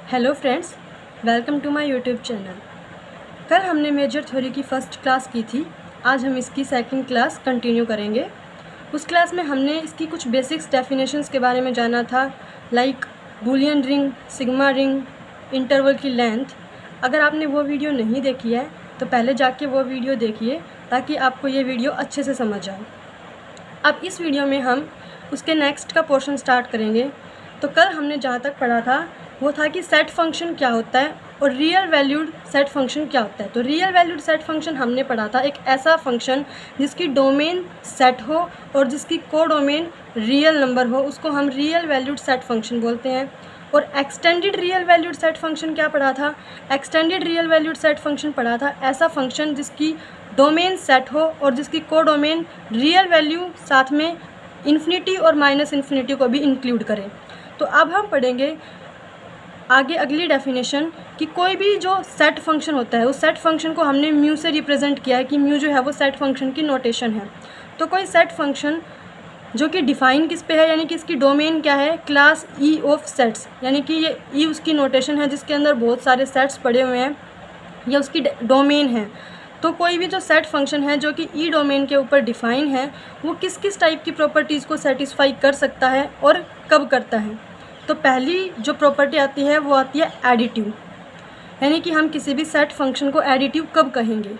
Hello friends, welcome to my YouTube channel. कल हमने major theory की फ़र्स्ट क्लास की थी। आज हम इसकी सेकंड क्लास कंटिन्यू करेंगे। उस क्लास में हमने इसकी कुछ बेसिक्स डेफिनेशंस के बारे में जाना था, like Boolean ring, sigma ring, interval की लेंथ। अगर आपने वो वीडियो नहीं देखी है तो पहले जाके वो वीडियो देखिए ताकि आपको ये वीडियो अच्छे से समझ आए। अब इस वीडियो में हम उसके नेक्स्ट का पोर्शन स्टार्ट करेंगे। तो कल हमने जहाँ तक पढ़ा था वो था कि सेट फंक्शन क्या होता है और रियल वैल्यूड सेट फंक्शन क्या होता है। तो रियल वैल्यूड सेट फंक्शन हमने पढ़ा था, एक ऐसा फंक्शन जिसकी डोमेन सेट हो और जिसकी कोडोमेन रियल नंबर हो, उसको हम रियल वैल्यूड सेट फंक्शन बोलते हैं। और extended real valued set function क्या पढ़ा था? Extended real valued set function पढ़ा था ऐसा फंक्शन जिसकी डोमेन सेट हो और जिसकी कोडोमेन रियल वैल्यू साथ में इन्फिनिटी और माइनस इन्फिनिटी को भी इंक्लूड करें। तो अब हम पढ़ेंगे आगे अगली डेफिनेशन कि कोई भी जो सेट फंक्शन होता है उस सेट फंक्शन को हमने म्यू से रिप्रेजेंट किया है कि म्यू जो है वो सेट फंक्शन की नोटेशन है। तो कोई सेट फंक्शन जो कि डिफ़ाइन किस पे है, यानी कि इसकी डोमेन क्या है, क्लास ई ऑफ सेट्स, यानी कि ये ई उसकी नोटेशन है जिसके अंदर बहुत सारे सेट्स पड़े हुए हैं, या उसकी डोमेन है। तो कोई भी जो सेट फंक्शन है जो कि ई डोमेन के ऊपर डिफ़ाइन है वो किस किस टाइप की प्रॉपर्टीज़ को सेटिस्फाई कर सकता है और कब करता है। तो पहली जो प्रॉपर्टी आती है वो आती है एडिटिव, यानी कि हम किसी भी सेट फंक्शन को एडिटिव कब कहेंगे?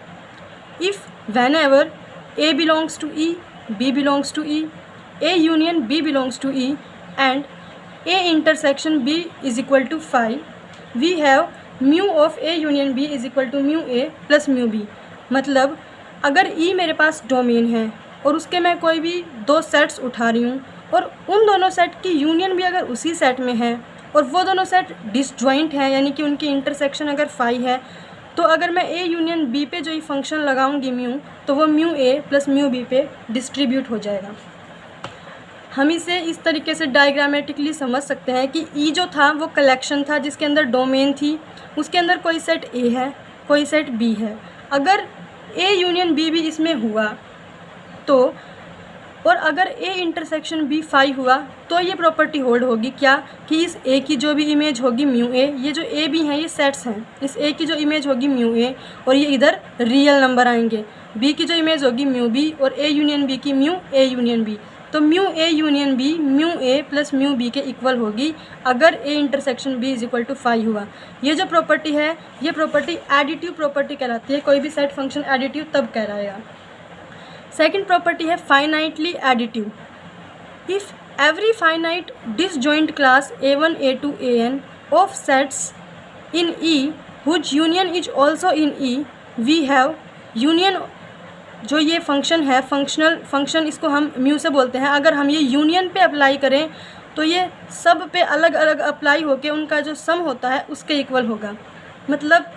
If whenever A belongs to E, B belongs to E, A union B belongs to E and A intersection B is equal to 5, we have mu of A union B is equal to mu A plus mu B. मतलब अगर ई मेरे पास domain है और उसके मैं कोई भी दो सेट्स उठा रही हूँ और उन दोनों सेट की यूनियन भी अगर उसी सेट में है और वो दोनों सेट डिसजॉइंट हैं, यानी कि उनकी इंटरसेक्शन अगर 5 है, तो अगर मैं ए यूनियन बी पे जो ये फंक्शन लगाऊंगी म्यू, तो वो mu A plus mu B पे डिस्ट्रीब्यूट हो जाएगा। हम इसे इस तरीके से डायग्रामेटिकली समझ सकते हैं कि ई जो था वो कलेक्शन था जिसके अंदर डोमेन थी, उसके अंदर कोई सेट ए है कोई सेट बी है। अगर ए यूनियन बी भी इसमें हुआ तो, और अगर ए इंटरसेक्शन बी 5 हुआ तो ये प्रॉपर्टी होल्ड होगी क्या, कि इस ए की जो भी इमेज होगी म्यू ए, ये जो ए बी हैं ये सेट्स हैं, इस ए की जो इमेज होगी म्यू ए और ये इधर रियल नंबर आएंगे, बी की जो इमेज होगी म्यू बी और ए यूनियन बी की म्यू ए यूनियन बी। तो mu A union B mu A plus mu B के इक्वल होगी अगर A intersection B is equal to 5 हुआ। ये जो प्रॉपर्टी है ये प्रॉपर्टी एडिटिव प्रॉपर्टी कहलाती है। कोई भी सेट फंक्शन एडिटिव तब कहलाएगा। सेकेंड प्रॉपर्टी है finitely additive. If every finite disjoint class a1 a2 an of sets in E whose union is also in E, we have union. जो ये function है फंक्शनल फंक्शन, इसको हम mu से बोलते हैं। अगर हम ये यूनियन पे अप्लाई करें तो ये सब पे अलग अलग अप्लाई होकर उनका जो सम होता है उसके इक्वल होगा। मतलब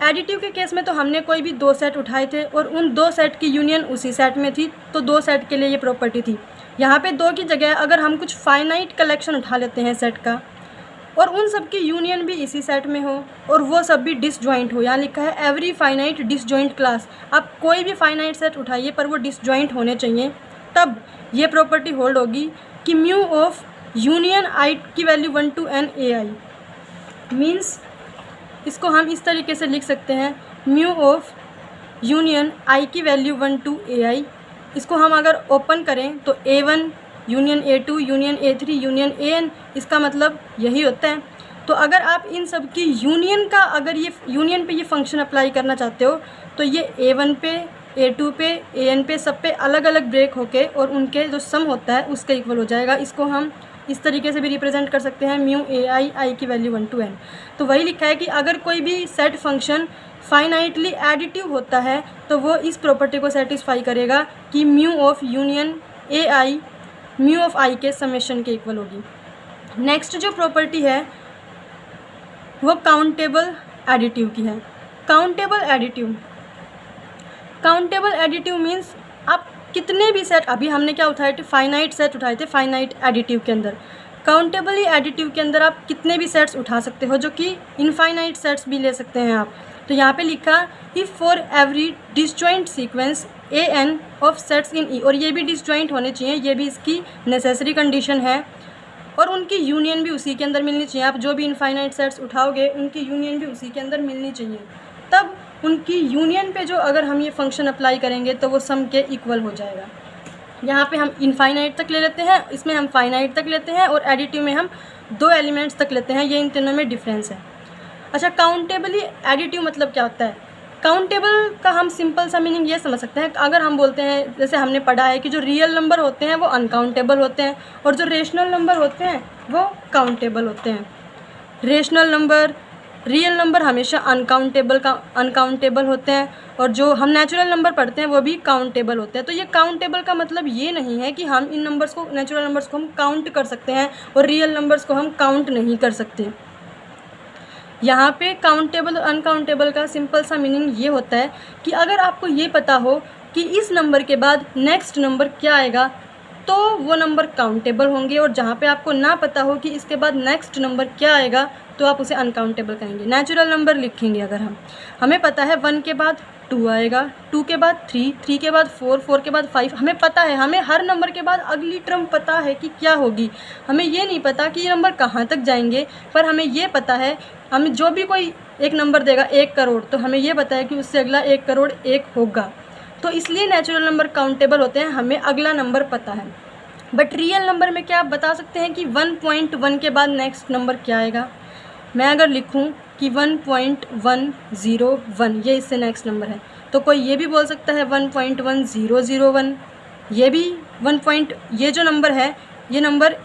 एडिटिव के केस में तो हमने कोई भी दो सेट उठाए थे और उन दो सेट की यूनियन उसी सेट में थी, तो दो सेट के लिए ये प्रॉपर्टी थी। यहाँ पे दो की जगह अगर हम कुछ फाइनाइट कलेक्शन उठा लेते हैं सेट का और उन सब की यूनियन भी इसी सेट में हो और वो सब भी डिसजॉइंट हो, यहाँ लिखा है एवरी फाइनाइट डिसजॉइंट क्लास। आप कोई भी फाइनाइट सेट उठाइए पर वो डिसजॉइंट होने चाहिए, तब ये प्रॉपर्टी होल्ड होगी कि म्यू ऑफ यूनियन आई की value 1 to n A I. Means इसको हम इस तरीके से लिख सकते हैं, म्यू ऑफ यूनियन आई की वैल्यू 1 to ए आई। इसको हम अगर ओपन करें तो a1 union a2 union a3 union an, इसका मतलब यही होता है। तो अगर आप इन सब की यूनियन का, अगर ये यूनियन पे ये फंक्शन अप्लाई करना चाहते हो तो ये a1 पे a2 पे an पे सब पे अलग अलग ब्रेक होके और उनके जो सम होता है उसके इक्वल हो जाएगा। इसको हम इस तरीके से भी रिप्रेजेंट कर सकते हैं, म्यू ए आई की वैल्यू 1 to n। तो वही लिखा है कि अगर कोई भी सेट फंक्शन फाइनाइटली एडिटिव होता है तो वो इस प्रॉपर्टी को सेटिस्फाई करेगा कि mu of union A I mu of I के समेशन के इक्वल होगी। नेक्स्ट जो प्रॉपर्टी है वो काउंटेबल एडिटिव की है। काउंटेबल एडिटिव मीन्स आप कितने भी सेट, अभी हमने क्या उठाए थे, फाइनाइट सेट उठाए थे फाइनाइट एडिटिव के अंदर। काउंटेबल एडिटिव के अंदर आप कितने भी सेट्स उठा सकते हो, जो कि इनफाइनाइट सेट्स भी ले सकते हैं आप। तो यहाँ पे लिखा if for every disjoint sequence A N of sets in E, और ये भी डिसजॉइंट होने चाहिए, ये भी इसकी नेसेसरी कंडीशन है। और उनकी यूनियन भी उसी के अंदर मिलनी चाहिए। आप जो भी इनफाइनाइट सेट्स उठाओगे उनकी यूनियन भी उसी के अंदर मिलनी चाहिए, तब उनकी यूनियन पे जो अगर हम ये फंक्शन अप्लाई करेंगे तो वो सम के इक्वल हो जाएगा। यहाँ पे हम इनफाइनाइट तक ले लेते हैं, इसमें हम फाइनाइट तक लेते हैं, और एडिटिव में हम 2 एलिमेंट्स तक लेते हैं। ये इन तीनों में डिफरेंस है। अच्छा, काउंटेबली एडिटिव मतलब क्या होता है? काउंटेबल का हम सिंपल सा मीनिंग ये समझ सकते हैं, अगर हम बोलते हैं, जैसे हमने पढ़ा है कि जो रियल नंबर होते हैं वो अनकाउंटेबल होते हैं और जो रेशनल नंबर होते हैं वो काउंटेबल होते हैं। रेशनल नंबर, रियल नंबर हमेशा अनकाउंटेबल होते हैं, और जो हम नेचुरल नंबर पढ़ते हैं वो भी काउंटेबल होते हैं। तो ये काउंटेबल का मतलब ये नहीं है कि हम इन नंबर्स को, नेचुरल नंबर्स को हम काउंट कर सकते हैं और रियल नंबर्स को हम काउंट नहीं कर सकते। यहाँ पे काउंटेबल और अनकाउंटेबल का सिंपल सा मीनिंग ये होता है कि अगर आपको ये पता हो कि इस नंबर के बाद नेक्स्ट नंबर क्या आएगा तो वो नंबर काउंटेबल होंगे, और जहाँ पे आपको ना पता हो कि इसके बाद नेक्स्ट नंबर क्या आएगा तो आप उसे अनकाउंटेबल कहेंगे। नेचुरल नंबर लिखेंगे अगर हमें पता है 1 के बाद 2 आएगा, 2 के बाद 3, 3 के बाद 4, 4 के बाद 5, हमें पता है, हमें हर नंबर के बाद अगली टर्म पता है कि क्या होगी। हमें ये नहीं पता कि ये नंबर कहाँ तक जाएंगे, पर हमें ये पता है, हमें जो भी कोई एक नंबर देगा 1 करोड़, तो हमें ये पता है कि उससे अगला 1 करोड़ 1 होगा। तो इसलिए नेचुरल नंबर काउंटेबल होते हैं, हमें अगला नंबर पता है। बट रियल नंबर में क्या आप बता सकते हैं कि 1.1 के बाद नेक्स्ट नंबर क्या आएगा? मैं अगर लिखूं कि 1.101 ये इससे नेक्स्ट नंबर है, तो कोई ये भी बोल सकता है 1.1001, ये भी ये जो नंबर है, ये नंबर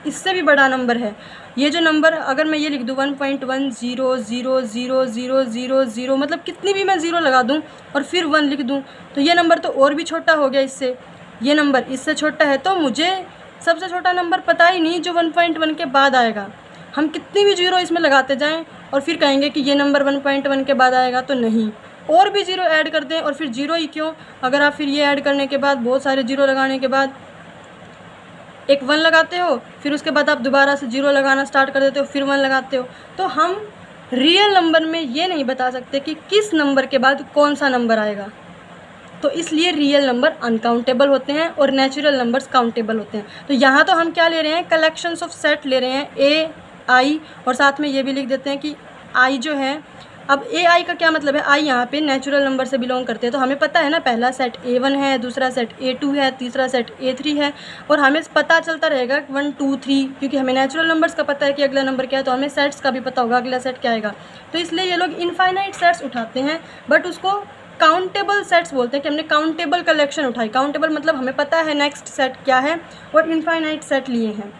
इससे भी बड़ा नंबर है। ये जो नंबर, अगर मैं ये लिख दूँ 1.10000000 मतलब कितनी भी मैं ज़ीरो लगा दूँ और फिर 1 लिख दूँ, तो ये नंबर तो और भी छोटा हो गया इससे, ये नंबर इससे छोटा है। तो मुझे सबसे छोटा नंबर पता ही नहीं जो 1.1 के बाद आएगा। हम कितनी भी ज़ीरो इसमें लगाते जाएं और फिर कहेंगे कि ये नंबर 1.1 के बाद आएगा, तो नहीं, और भी ज़ीरो ऐड कर दें, और फिर ज़ीरो ही क्यों, अगर आप फिर ये ऐड करने के बाद, बहुत सारे ज़ीरो लगाने के बाद एक 1 लगाते हो, फिर उसके बाद आप दोबारा से 0 लगाना स्टार्ट कर देते हो, फिर 1 लगाते हो, तो हम रियल नंबर में ये नहीं बता सकते कि किस नंबर के बाद कौन सा नंबर आएगा। तो इसलिए रियल नंबर अनकाउंटेबल होते हैं और नेचुरल नंबर्स काउंटेबल होते हैं। तो यहाँ तो हम क्या ले रहे हैं, कलेक्शंस ऑफ सेट ले रहे हैं, ए आई, और साथ में ये भी लिख देते हैं कि आई जो है, अब ए आई का क्या मतलब है, आई यहाँ पे नेचुरल नंबर से बिलोंग करते हैं। तो हमें पता है ना, पहला सेट A1 है, दूसरा सेट A2 है, तीसरा सेट A3 है, और हमें पता चलता रहेगा 1 2 3, क्योंकि हमें नेचुरल नंबर्स का पता है कि अगला नंबर क्या है, तो हमें सेट्स का भी पता होगा अगला सेट क्या आएगा। तो इसलिए ये लोग इनफाइनाइट सेट्स उठाते हैं, बट उसको काउंटेबल सेट्स बोलते हैं कि हमने काउंटेबल कलेक्शन उठाई। काउंटेबल मतलब हमें पता है नेक्स्ट सेट क्या है, और इनफाइनाइट सेट लिए हैं।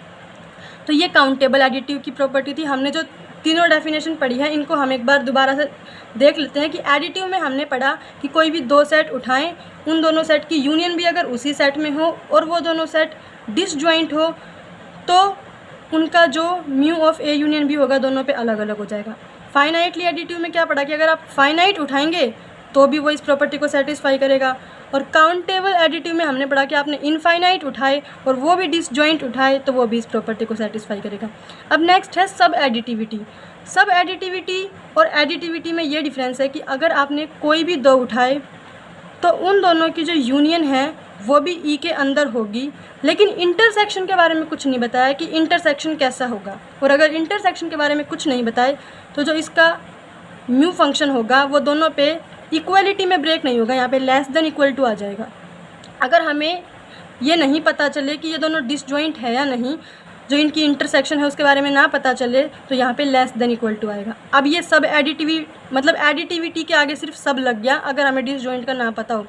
तो ये काउंटेबल एडिटिव की प्रॉपर्टी थी। हमने जो तीनों डेफिनेशन पढ़ी है, इनको हम एक बार दोबारा से देख लेते हैं कि एडिटिव में हमने पढ़ा कि कोई भी 2 सेट उठाएं, उन दोनों सेट की यूनियन भी अगर उसी सेट में हो और वो दोनों सेट डिसजॉइंट हो, तो उनका जो म्यू ऑफ ए यूनियन भी होगा दोनों पे अलग अलग हो जाएगा। फाइनाइटली एडिटिव में क्या पढ़ा कि अगर आप फाइनाइट उठाएंगे तो भी वो इस प्रॉपर्टी को सेटिस्फाई करेगा, और काउंटेबल एडिटिव में हमने पढ़ा कि आपने इनफाइनाइट उठाए और वो भी डिसजॉइंट उठाए तो वो भी इस प्रॉपर्टी को सेटिस्फाई करेगा। अब नेक्स्ट है सब एडिटिविटी। सब एडिटिविटी और एडिटिविटी में ये डिफरेंस है कि अगर आपने कोई भी 2 उठाए तो उन दोनों की जो यूनियन है वो भी ई के अंदर होगी, लेकिन इंटरसेक्शन के बारे में कुछ नहीं बताया कि इंटरसेक्शन कैसा होगा। और अगर इंटरसेक्शन के बारे में कुछ नहीं बताए तो जो इसका म्यू फंक्शन होगा वो दोनों पे इक्वलिटी में ब्रेक नहीं होगा, यहाँ पे लेस देन इक्वल टू आ जाएगा। अगर हमें ये नहीं पता चले कि ये दोनों डिसजॉइंट है या नहीं, जो इनकी इंटरसेक्शन है उसके बारे में ना पता चले, तो यहाँ पे लेस देन इक्वल टू आएगा। अब ये सब मतलब एडिटिविटी के आगे सिर्फ सब लग गया अगर हमें डिसजॉइंट का ना पता हो।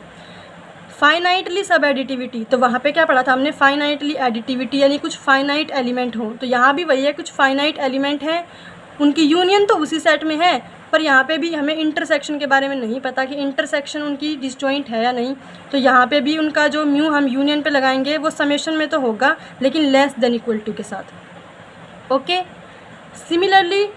फाइनाइटली सब एडिटिविटी, तो वहाँ पे क्या पढ़ा था हमने, फाइनाइटली एडिटिविटी यानी कुछ फाइनाइट एलिमेंट हो। तो यहाँ भी वही है, कुछ फाइनाइट एलिमेंट हैं, उनकी यूनियन तो उसी सेट में है, पर यहाँ पे भी हमें इंटरसेक्शन के बारे में नहीं पता कि इंटरसेक्शन उनकी डिसजॉइंट है या नहीं। तो यहाँ पे भी उनका जो म्यू हम यूनियन पे लगाएंगे वो समेशन में तो होगा, लेकिन लेस देन इक्वल टू के साथ। ओके, सिमिलरली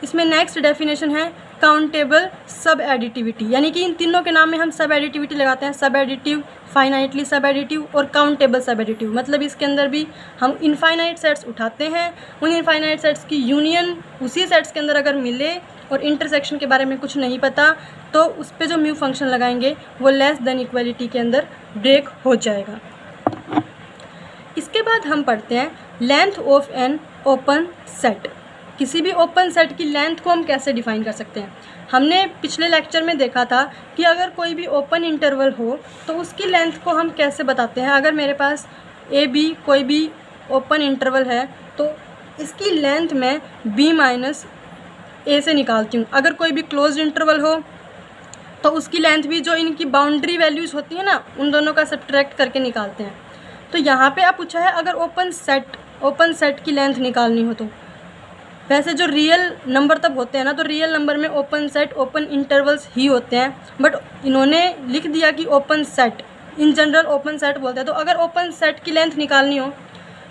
इसमें नेक्स्ट डेफिनेशन है काउंटेबल सब एडिटिविटी, यानी कि इन तीनों के नाम में हम सब एडिटिविटी लगाते हैं। सब एडिटिव, फाइनाइटली सब एडिटिव और काउंटेबल सब एडिटिव, मतलब इसके अंदर भी हम इनफाइनाइट सेट्स उठाते हैं, उन इनफाइनाइट सेट्स की यूनियन उसी सेट्स के अंदर अगर मिले और इंटरसेक्शन के बारे में कुछ नहीं पता तो उस पर जो म्यू फंक्शन लगाएंगे वो लेस देन इक्वलिटी के अंदर ब्रेक हो जाएगा। इसके बाद हम पढ़ते हैं length of an open set. किसी भी ओपन सेट की लेंथ को हम कैसे डिफाइन कर सकते हैं। हमने पिछले लेक्चर में देखा था कि अगर कोई भी ओपन इंटरवल हो तो उसकी लेंथ को हम कैसे बताते हैं। अगर मेरे पास ए बी कोई भी ओपन इंटरवल है तो इसकी लेंथ मैं बी माइनस ए से निकालती हूँ। अगर कोई भी क्लोज्ड इंटरवल हो तो उसकी लेंथ भी जो इनकी बाउंड्री वैल्यूज़ होती है ना, उन दोनों का सब्ट्रैक्ट करके निकालते हैं। तो यहाँ पे आप पूछा है अगर ओपन सेट की लेंथ निकालनी हो तो वैसे जो रियल नंबर तब होते हैं ना, तो रियल नंबर में ओपन सेट ओपन इंटरवल्स ही होते हैं, बट इन्होंने लिख दिया कि open set, in general open set बोलते हैं। तो अगर ओपन सेट की लेंथ निकालनी हो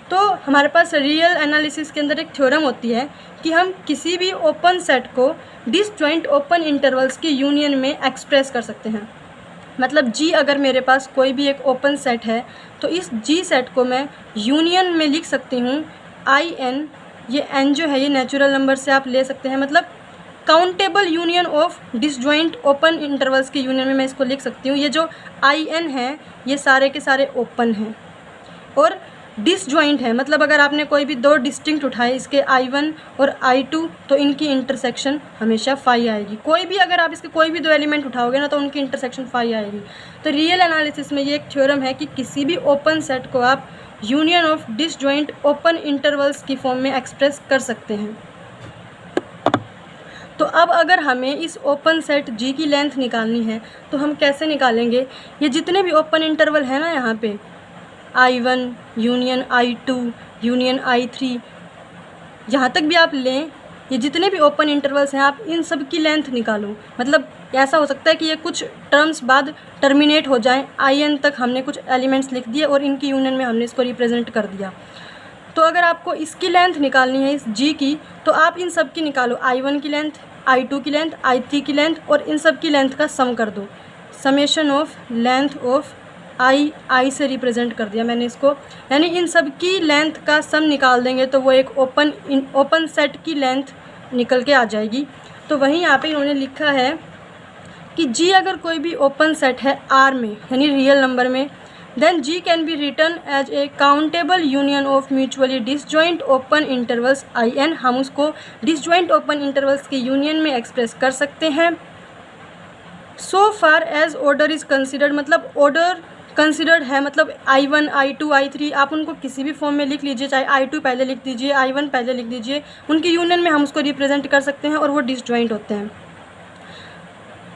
तो हमारे पास रियल एनालिसिस के अंदर एक थ्योरम होती है कि हम किसी भी ओपन सेट को डिसजॉइंट ओपन इंटरवल्स की यूनियन में एक्सप्रेस कर सकते हैं। मतलब जी अगर मेरे पास कोई भी एक ओपन सेट है तो इस जी सेट को मैं यूनियन में लिख सकती हूँ आई एन। ये एन जो है ये नेचुरल नंबर से आप ले सकते हैं, मतलब countable union of disjoint open intervals की यूनियन में मैं इसको लिख सकती हूँ। ये जो आई एन है ये सारे के सारे ओपन हैं और डिसजॉइंट है, मतलब अगर आपने कोई भी दो डिस्टिंक्ट उठाए इसके I1 और I2 तो इनकी इंटरसेक्शन हमेशा फाई आएगी। कोई भी अगर आप इसके कोई भी दो एलिमेंट उठाओगे ना तो उनकी इंटरसेक्शन फाई आएगी। तो रियल एनालिसिस में ये एक थ्योरम है कि किसी भी ओपन सेट को आप union of disjoint open intervals की फॉर्म में एक्सप्रेस कर सकते हैं। तो अब अगर हमें इस ओपन सेट जी की लेंथ निकालनी है तो हम कैसे निकालेंगे। ये जितने भी ओपन इंटरवल है ना, यहाँ पे I1 union I2 union I3, यहाँ तक भी आप लें, ये जितने भी ओपन इंटरवल्स हैं आप इन सब की लेंथ निकालो। मतलब ऐसा हो सकता है कि ये कुछ टर्म्स बाद टर्मिनेट हो जाएं, IN तक हमने कुछ एलिमेंट्स लिख दिए और इनकी यूनियन में हमने इसको रिप्रेजेंट कर दिया। तो अगर आपको इसकी लेंथ निकालनी है इस जी की तो आप इन सब की निकालो, I1 की लेंथ, I2 की लेंथ, I3 की लेंथ और इन सब की लेंथ का सम कर दो। समेशन ऑफ लेंथ ऑफ आई से रिप्रेजेंट कर दिया मैंने इसको, यानी इन सब की लेंथ का सम निकाल देंगे तो वो एक ओपन सेट की लेंथ निकल के आ जाएगी। तो वहीं यहाँ पे इन्होंने लिखा है कि जी अगर कोई भी ओपन सेट है आर में यानी रियल नंबर में, then G can be written as a countable union of mutually disjoint open intervals I N. हम उसको डिसजॉइंट ओपन इंटरवल्स की यूनियन में एक्सप्रेस कर सकते हैं। So far as order is considered, मतलब ऑर्डर कंसिडर्ड है, मतलब I1 I2 I3 आप उनको किसी भी फॉर्म में लिख लीजिए, चाहे I2 पहले लिख दीजिए I1 पहले लिख दीजिए, उनकी यूनियन में हम उसको रिप्रेजेंट कर सकते हैं और वो डिसजॉइंट होते हैं।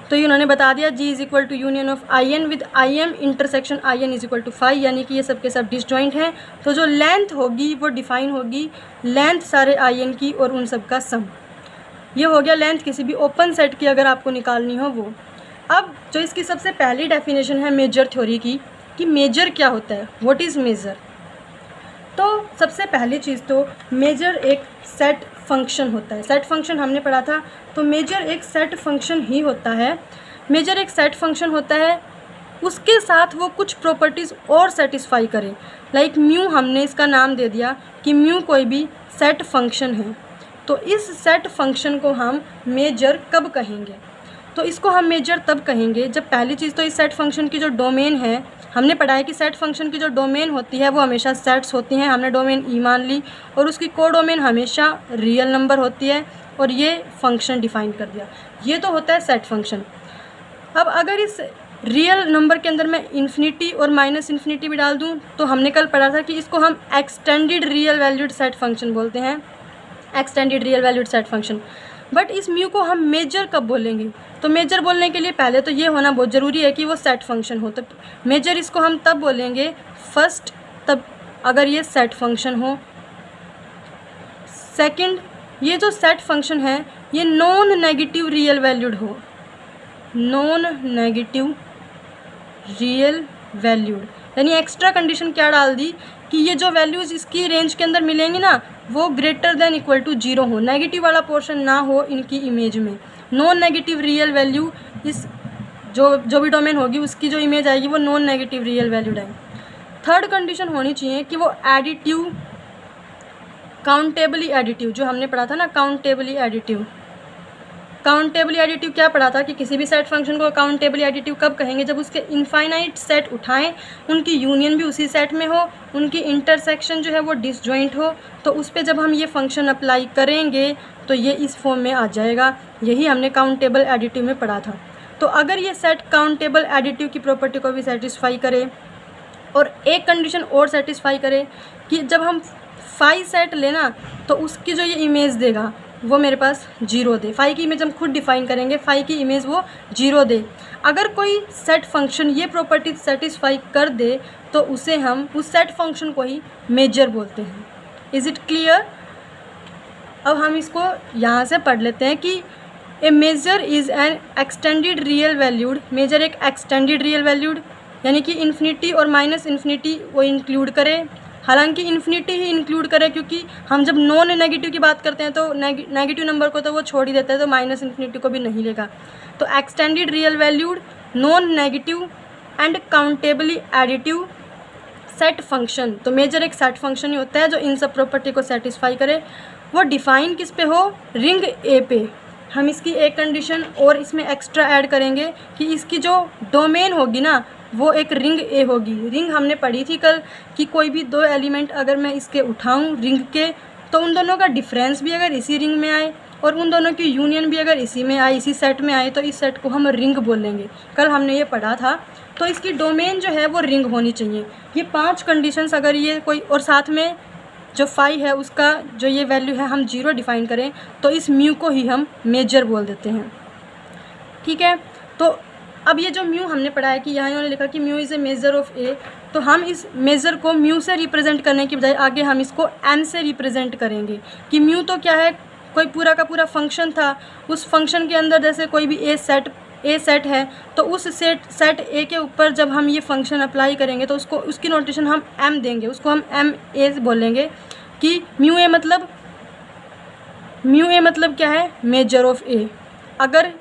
तो ये उन्होंने बता दिया G is equal to union of IN with IM intersection IN is equal to phi, यानी कि ये सब के सब डिसजॉइंट हैं। तो जो लेंथ होगी वो डिफाइन होगी लेंथ सारे IN की और उन सब का सम। ये हो गया लेंथ किसी भी ओपन सेट की अगर आपको निकालनी हो वो। अब जो इसकी सबसे पहली डेफिनेशन है मेजर थ्योरी की कि मेजर क्या होता है, व्हाट इज़ मेजर। तो सबसे पहली चीज़ तो मेजर एक सेट फंक्शन होता है। सेट फंक्शन हमने पढ़ा था, तो मेजर एक सेट फंक्शन ही होता है। मेजर एक सेट फंक्शन होता है, उसके साथ वो कुछ प्रॉपर्टीज़ और सेटिस्फाई करे। लाइक म्यू, हमने इसका नाम दे दिया कि म्यू कोई भी सेट फंक्शन है। तो इस सेट फंक्शन को हम मेजर कब कहेंगे, तो इसको हम मेजर तब कहेंगे जब पहली चीज़ तो इस सेट फंक्शन की जो डोमेन है, हमने पढ़ा है कि सेट फंक्शन की जो डोमेन होती है वो हमेशा सेट्स होती हैं। हमने डोमेन ई मान ली और उसकी कोडोमेन हमेशा रियल नंबर होती है और ये फंक्शन डिफाइन कर दिया। ये तो होता है सेट फंक्शन। अब अगर इस रियल नंबर के अंदर मैं इन्फिनिटी और माइनस इन्फिनिटी भी डाल दूँ तो हमने कल पढ़ा था कि इसको हम extended real valued set function बोलते हैं, extended real valued set function. But इस म्यू को हम मेजर कब बोलेंगे, तो मेजर बोलने के लिए पहले तो ये होना बहुत ज़रूरी है कि वो सेट फंक्शन हो। तो मेजर इसको हम तब बोलेंगे फर्स्ट, तब अगर ये सेट फंक्शन हो। सेकंड, ये जो सेट फंक्शन है ये नॉन नेगेटिव रियल वैल्यूड हो, नॉन नेगेटिव रियल वैल्यूड, यानी एक्स्ट्रा कंडीशन क्या डाल दी कि ये जो वैल्यूज़ इसकी रेंज के अंदर मिलेंगी ना वो ग्रेटर देन इक्वल टू 0 हो, नेगेटिव वाला पोर्शन ना हो इनकी इमेज में। नॉन नेगेटिव रियल वैल्यू, इस जो भी डोमेन होगी उसकी जो इमेज आएगी वो नॉन नेगेटिव रियल वैल्यूड है। थर्ड कंडीशन होनी चाहिए कि वो एडिटिव, काउंटेबली एडिटिव, जो हमने पढ़ा था ना काउंटेबली एडिटिव, काउंटेबली एडिटिव क्या पढ़ा था कि किसी भी सेट फंक्शन को काउंटेबली एडिटिव कब कहेंगे, जब उसके इनफाइनाइट सेट उठाएं, उनकी यूनियन भी उसी सेट में हो, उनकी इंटरसेक्शन जो है वो डिसजॉइंट हो, तो उस पर जब हम ये फंक्शन अप्लाई करेंगे तो ये इस फॉर्म में आ जाएगा। यही हमने काउंटेबल एडिटिव में पढ़ा था। तो अगर ये सेट काउंटेबल एडिटिव की प्रॉपर्टी को भी सेटिस्फाई करे और एक कंडीशन और सेटिस्फाई करे कि जब हम फाई सेट लेना तो उसकी जो ये इमेज देगा वो मेरे पास 0 दे। फाई की इमेज हम खुद डिफाइन करेंगे, फाई की इमेज वो 0 दे। अगर कोई सेट फंक्शन ये प्रॉपर्टी सेटिस्फाई कर दे तो उसे हम उस सेट फंक्शन को ही मेजर बोलते हैं। Is it clear? अब हम इसको यहाँ से पढ़ लेते हैं कि A measure is an extended real valued. Measure एक एक्सटेंडेड रियल वैल्यूड यानी कि इन्फिनिटी और माइनस इन्फिनिटी वो इंक्लूड करे। हालांकि इन्फिनिटी ही इंक्लूड करे, क्योंकि हम जब नॉन नेगेटिव की बात करते हैं तो नेगेटिव नंबर को तो वो छोड़ ही देता है, तो माइनस इन्फिनिटी को भी नहीं लेगा। तो extended real valued, non negative and countably additive set function. तो मेजर एक सेट फंक्शन ही होता है जो इन सब प्रॉपर्टी को सेटिस्फाई करे। वो डिफाइन किस पे हो? रिंग ए पे। हम इसकी एक कंडीशन और इसमें एक्स्ट्रा ऐड करेंगे कि इसकी जो डोमेन होगी ना वो एक रिंग ए होगी। रिंग हमने पढ़ी थी कल कि कोई भी दो एलिमेंट अगर मैं इसके उठाऊं रिंग के, तो उन दोनों का डिफरेंस भी अगर इसी रिंग में आए और उन दोनों की यूनियन भी अगर इसी में आए, इसी सेट में आए, तो इस सेट को हम रिंग बोलेंगे। कल हमने ये पढ़ा था। तो इसकी डोमेन जो है वो रिंग होनी चाहिए। ये 5 कंडीशंस अगर ये कोई, और साथ में जो फाई है उसका जो ये वैल्यू है हम 0 डिफाइन करें, तो इस म्यू को ही हम मेजर बोल देते हैं। ठीक है, तो अब ये जो म्यू हमने पढ़ा है कि यहाँ इन्होंने लिखा कि mu is a measure of A, तो हम इस मेज़र को म्यू से रिप्रेजेंट करने की बजाय आगे हम इसको एम से रिप्रेजेंट करेंगे। कि म्यू तो क्या है, कोई पूरा का पूरा फंक्शन था, उस फंक्शन के अंदर जैसे कोई भी ए सेट है, तो उस सेट ए के ऊपर जब हम ये फंक्शन अप्लाई करेंगे तो उसको उसकी नोटेशन हम एम देंगे, उसको हम एम ए बोलेंगे। कि म्यू ए मतलब क्या है? मेजर ऑफ ए। अगर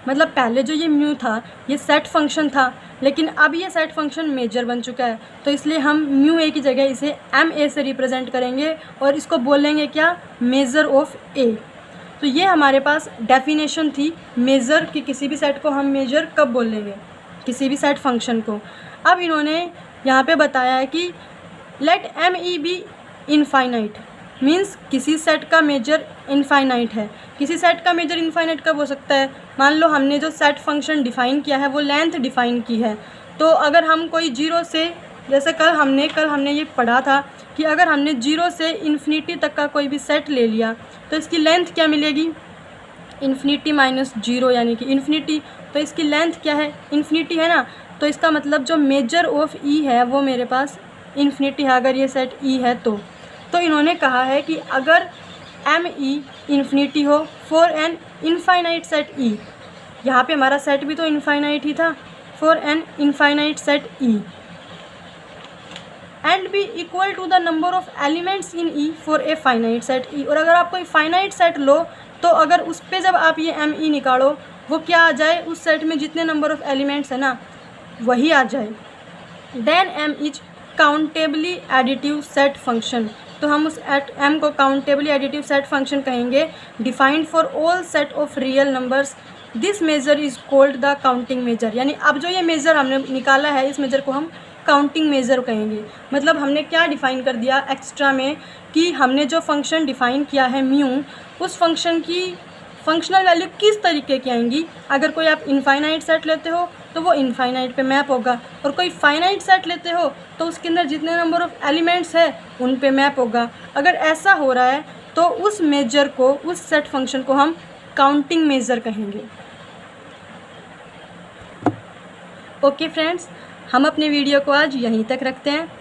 मतलब पहले जो ये म्यू था ये सेट फंक्शन था, लेकिन अब ये सेट फंक्शन मेजर बन चुका है, तो इसलिए हम म्यू ए की जगह इसे एम ए से रिप्रेजेंट करेंगे और इसको बोलेंगे क्या? Measure of A. तो ये हमारे पास डेफिनेशन थी मेज़र की। किसी भी सेट को हम मेजर कब बोलेंगे? किसी भी सेट फंक्शन को। अब इन्होंने यहाँ पे बताया है कि let M E be infinite, means किसी सेट का मेजर इनफाइनाइट है। किसी सेट का मेजर इनफाइनाइट कब हो सकता है? मान लो हमने जो सेट फंक्शन डिफ़ाइन किया है वो लेंथ डिफ़ाइन की है, तो अगर हम कोई 0 से, जैसे कल हमने ये पढ़ा था कि अगर हमने 0 से इन्फिनिटी तक का कोई भी सेट ले लिया तो इसकी लेंथ क्या मिलेगी? इन्फिनिटी माइनस 0 यानी कि इन्फिनिटी। तो इसकी लेंथ क्या है? इन्फिनिटी है ना। तो इसका मतलब जो मेजर ऑफ ई है वो मेरे पास इन्फिनिटी है, अगर ये सेट ई है तो इन्होंने कहा है कि अगर एम ई इन्फिनिटी हो for an infinite set E, यहाँ पे हमारा सेट भी तो इनफाइनाइट ही था, for an infinite set E and be equal to the number of elements in E for a finite set E. और अगर आप कोई फाइनाइट सेट लो तो अगर उस पर जब आप ये एम ई निकालो वो क्या आ जाए? उस सेट में जितने नंबर ऑफ एलिमेंट्स है ना वही आ जाए। Then M is countably additive set function. तो हम उस एम को काउंटेबली एडिटिव सेट फंक्शन कहेंगे। Defined for all set of real numbers, this measure is called the counting measure. यानी अब जो ये मेजर हमने निकाला है इस मेजर को हम काउंटिंग मेजर कहेंगे। मतलब हमने क्या डिफ़ाइन कर दिया एक्स्ट्रा में कि हमने जो फंक्शन डिफ़ाइन किया है म्यू, उस फंक्शन की फंक्शनल वैल्यू किस तरीके की आएंगी। अगर कोई आप इनफाइनाइट सेट लेते हो तो वो इनफाइनाइट पे मैप होगा, और कोई फाइनाइट सेट लेते हो तो उसके अंदर जितने नंबर ऑफ़ एलिमेंट्स है उन पे मैप होगा। अगर ऐसा हो रहा है तो उस मेजर को, उस सेट फंक्शन को हम काउंटिंग मेजर कहेंगे। ओके फ्रेंड्स, हम अपने वीडियो को आज यहीं तक रखते हैं।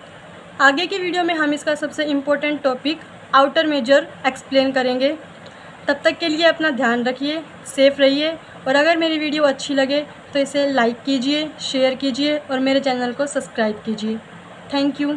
आगे की वीडियो में हम इसका सबसे important topic outer measure explain करेंगे। तब तक के लिए अपना ध्यान रखिए, सेफ़ रहिए, और अगर मेरी वीडियो अच्छी लगे तो इसे लाइक कीजिए, शेयर कीजिए और मेरे चैनल को सब्सक्राइब कीजिए। Thank you.